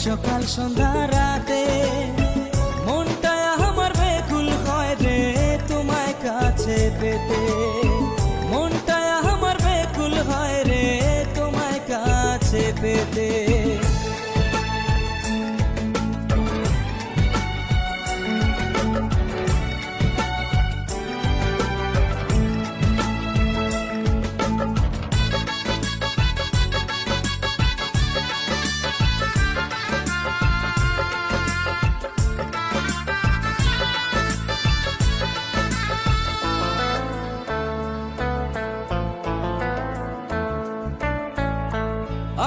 সকাল সন্ধ্যা রাতে মনটা আমার বেকুল হয় রে তোমায় কাছে পেতে। মনটা আমার বেকুল হয় রে তোমায় কাছে পেতে।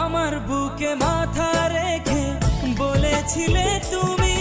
আমার বুকে মাথা রেখে বলেছিলে তুমি